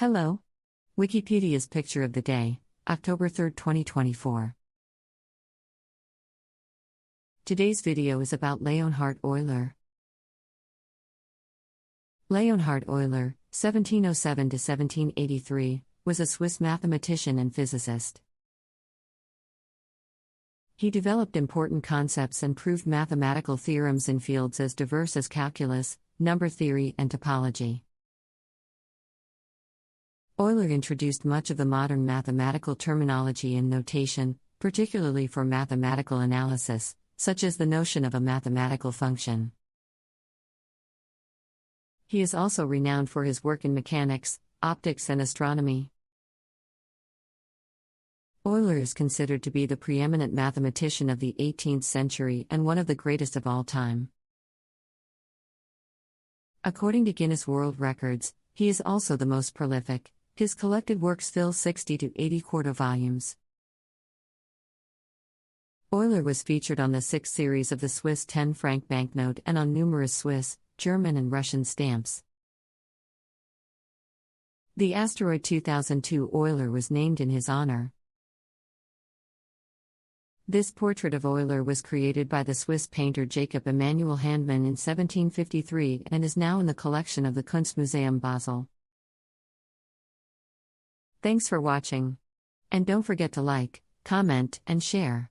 Hello. Wikipedia's picture of the day, October 3, 2024. Today's video is about Leonhard Euler. Leonhard Euler, 1707 to 1783, was a Swiss mathematician and physicist. He developed important concepts and proved mathematical theorems in fields as diverse as calculus, number theory, and topology. Euler introduced much of the modern mathematical terminology and notation, particularly for mathematical analysis, such as the notion of a mathematical function. He is also renowned for his work in mechanics, optics, and astronomy. Euler is considered to be the preeminent mathematician of the 18th century and one of the greatest of all time. According to Guinness World Records, he is also the most prolific. His collected works fill 60 to 80 quarto volumes. Euler was featured on the 6th series of the Swiss 10-franc banknote and on numerous Swiss, German, and Russian stamps. The asteroid 2002 Euler was named in his honor. This portrait of Euler was created by the Swiss painter Jakob Emanuel Handmann in 1753 and is now in the collection of the Kunstmuseum Basel. Thanks for watching. And don't forget to like, comment, and share.